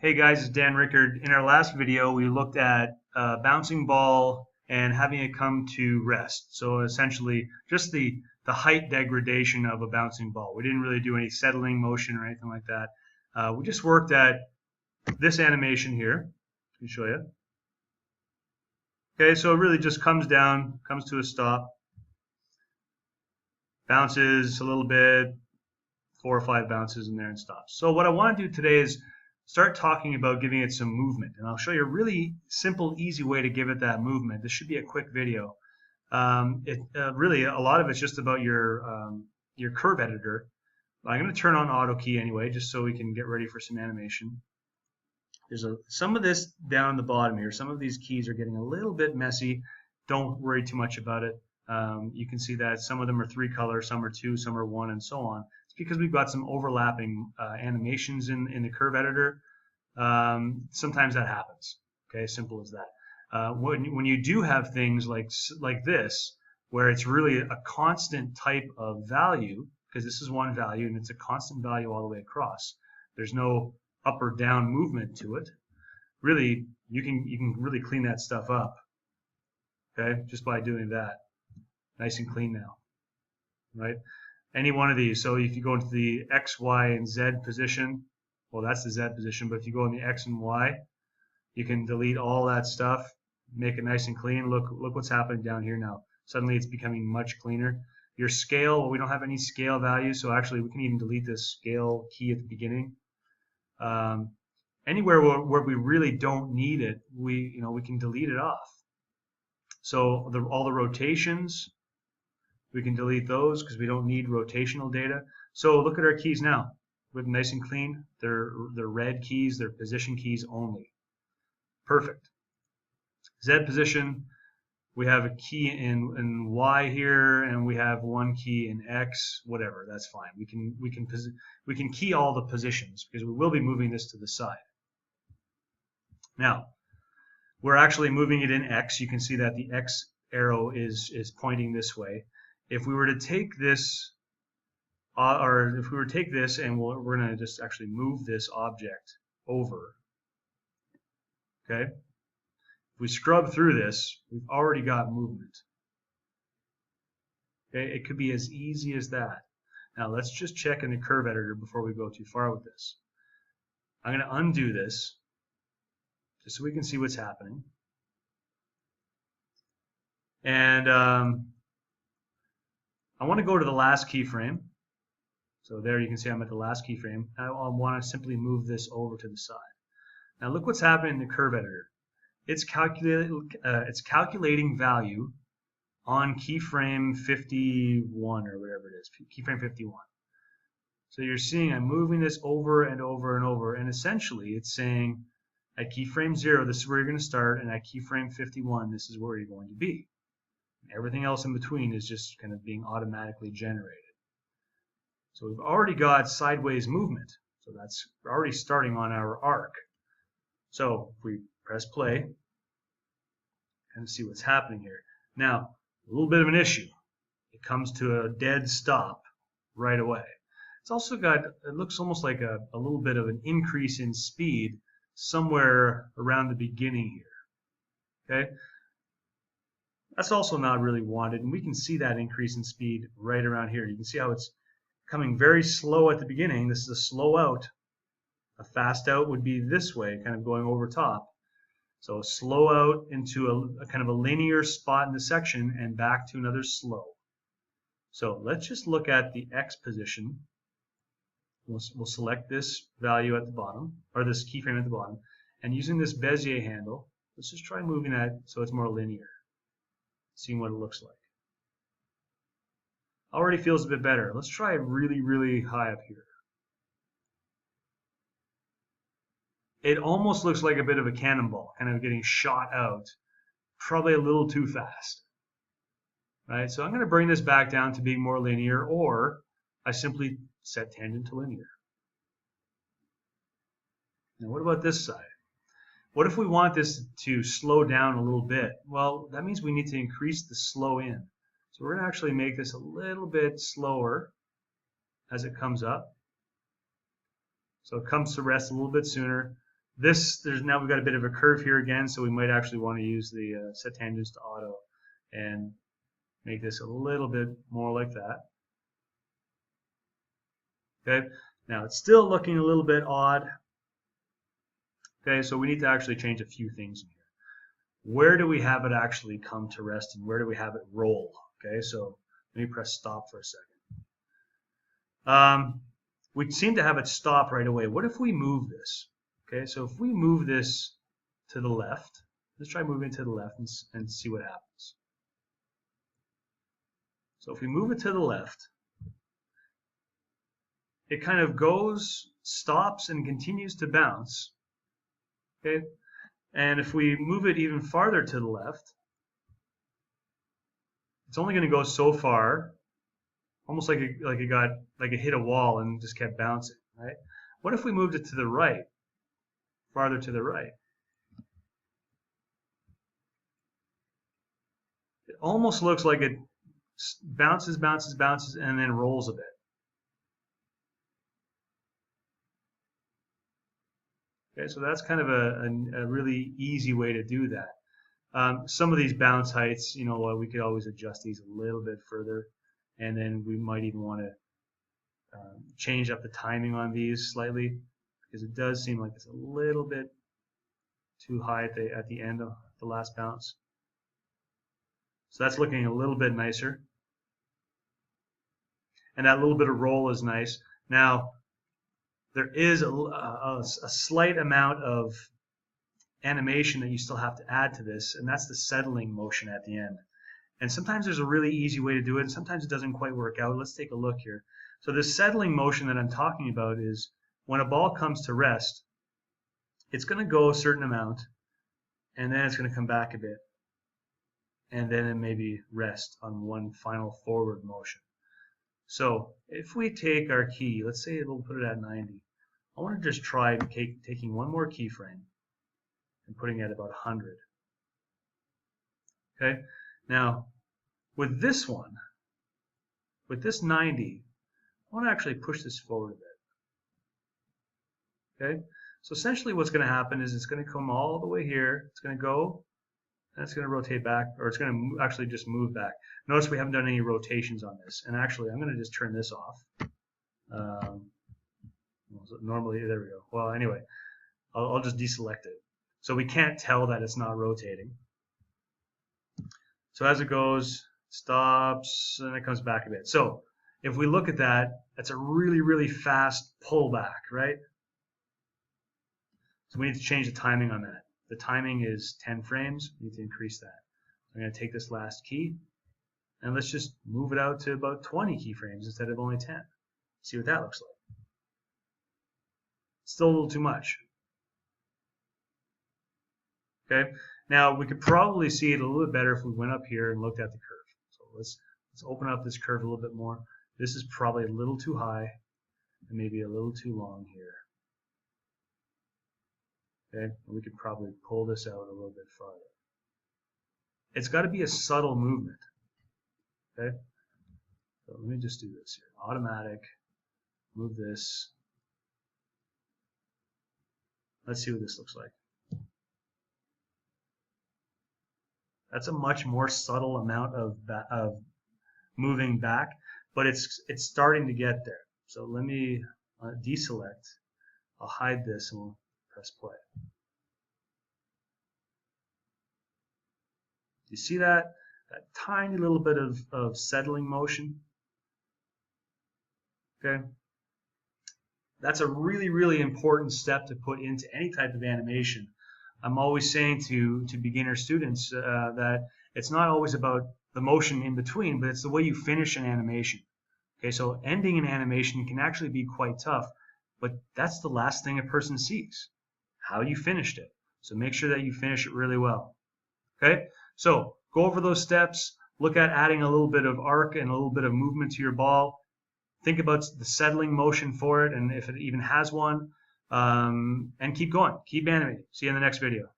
Hey guys, it's Dan Rickard. In our last video, we looked at a bouncing ball and having it come to rest. So essentially, just the height degradation of a bouncing ball. We didn't really do any settling motion or anything like that. We just worked at this animation here. Let me show you. Okay, so it really just comes down, comes to a stop, bounces a little bit, 4 or 5 bounces in there and stops. So what I want to do today is start talking about giving it some movement, and I'll show you a really simple, easy way to give it that movement. This should be a quick video. Really, a lot of it's just about your curve editor. I'm going to turn on auto key anyway, just so we can get ready for some animation. There's some of this down the bottom here. Some of these keys are getting a little bit messy. Don't worry too much about it. You can see that some of them are 3 color, some are 2, some are 1, and so on. It's because we've got some overlapping animations in the curve editor. Sometimes that happens. Okay, simple as that. When you do have things like this, where it's really a constant type of value, because this is one value and it's a constant value all the way across. There's no up or down movement to it. Really, you can really clean that stuff up. Okay, just by doing that. Nice and clean now, right? Any one of these. So if you go into the X, Y, and Z position, well, that's the Z position, but if you go in the X and Y, you can delete all that stuff, make it nice and clean. Look what's happening down here now. Suddenly it's becoming much cleaner. Your scale, well, we don't have any scale value, so actually we can even delete this scale key at the beginning. Anywhere where we really don't need it, we can delete it off. So all the rotations, we can delete those because we don't need rotational data. So look at our keys now. We're nice and clean. They're red keys. They're position keys only. Perfect. Z position. We have a key in Y here, and we have one key in X. Whatever. That's fine. We can key all the positions because we will be moving this to the side. Now, we're actually moving it in X. You can see that the X arrow is pointing this way. If we were to take this, and we're going to just actually move this object over, okay? If we scrub through this, we've already got movement. Okay, it could be as easy as that. Now let's just check in the curve editor before we go too far with this. I'm going to undo this, just so we can see what's happening. And I want to go to the last keyframe. So there you can see I'm at the last keyframe. I want to simply move this over to the side. Now look what's happening in the curve editor. It's calculating value on keyframe 51 or whatever it is, keyframe 51. So you're seeing I'm moving this over and over and over, and essentially it's saying at keyframe 0, this is where you're going to start, and at keyframe 51, this is where you're going to be. Everything else in between is just kind of being automatically generated. So we've already got sideways movement. So we're already starting on our arc. So if we press play and see what's happening here. Now, a little bit of an issue. It comes to a dead stop right away. It's also got, it looks almost like a little bit of an increase in speed somewhere around the beginning here. Okay? That's also not really wanted, and we can see that increase in speed right around here. You can see how it's coming very slow at the beginning. This is a slow out. A fast out would be this way, kind of going over top. So a slow out into a kind of a linear spot in the section and back to another slow. So let's just look at the X position. We'll select this value at the bottom, or this keyframe at the bottom, and using this Bezier handle, let's just try moving that so it's more linear. Seeing what it looks like. Already feels a bit better. Let's try it really, really high up here. It almost looks like a bit of a cannonball, kind of getting shot out, probably a little too fast. Right? So I'm going to bring this back down to being more linear, or I simply set tangent to linear. Now what about this side? What if we want this to slow down a little bit? Well, that means we need to increase the slow in. So we're going to actually make this a little bit slower as it comes up. So it comes to rest a little bit sooner. now we've got a bit of a curve here again, so we might actually want to use the set tangents to auto and make this a little bit more like that. Okay, now it's still looking a little bit odd. Okay, so we need to actually change a few things in here. Where do we have it actually come to rest and where do we have it roll? Okay, so let me press stop for a second. We seem to have it stop right away. What if we move this? Okay, so if we move this to the left, let's try moving to the left and see what happens. So if we move it to the left, it kind of goes, stops, and continues to bounce. Okay, and if we move it even farther to the left, it's only going to go so far, almost like it hit a wall and just kept bouncing, right? What if we moved it to the right, farther to the right? It almost looks like it bounces, bounces, bounces, and then rolls a bit. Okay, so that's kind of a really easy way to do that. Some of these bounce heights, you know, we could always adjust these a little bit further, and then we might even want to change up the timing on these slightly, because it does seem like it's a little bit too high at the end of the last bounce. So that's looking a little bit nicer, and that little bit of roll is nice. Now, there is a slight amount of animation that you still have to add to this, and that's the settling motion at the end. And sometimes there's a really easy way to do it, and sometimes it doesn't quite work out. Let's take a look here. So this settling motion that I'm talking about is when a ball comes to rest, it's going to go a certain amount, and then it's going to come back a bit, and then it maybe rest on one final forward motion. So if we take our key, let's say we'll put it at 90. I want to just try taking one more keyframe and putting it at about 100. Okay, now with this one, with this 90, I want to actually push this forward a bit. Okay, so essentially what's going to happen is it's going to come all the way here, it's going to go, and it's going to rotate back, or it's going to actually just move back. Notice we haven't done any rotations on this, and actually I'm going to just turn this off. Normally, there we go. Well, anyway, I'll just deselect it. So we can't tell that it's not rotating. So as it goes, stops, and it comes back a bit. So if we look at that, that's a really, really fast pullback, right? So we need to change the timing on that. The timing is 10 frames. We need to increase that. I'm going to take this last key, and let's just move it out to about 20 keyframes instead of only 10. See what that looks like. Still a little too much. Okay, now we could probably see it a little bit better if we went up here and looked at the curve. So let's open up this curve a little bit more. This is probably a little too high and maybe a little too long here. Okay, and we could probably pull this out a little bit farther. It's got to be a subtle movement. Okay, so let me just do this here. Automatic, move this. Let's see what this looks like. That's a much more subtle amount of moving back, but it's starting to get there. So let me deselect. I'll hide this and we'll press play. You see that? That tiny little bit of settling motion? Okay. That's a really, really important step to put into any type of animation. I'm always saying to beginner students that it's not always about the motion in between, but it's the way you finish an animation. Okay, so ending an animation can actually be quite tough, but that's the last thing a person sees, how you finished it. So make sure that you finish it really well. Okay, so go over those steps, look at adding a little bit of arc and a little bit of movement to your ball. Think about the settling motion for it, and if it even has one, and keep going. Keep animating. See you in the next video.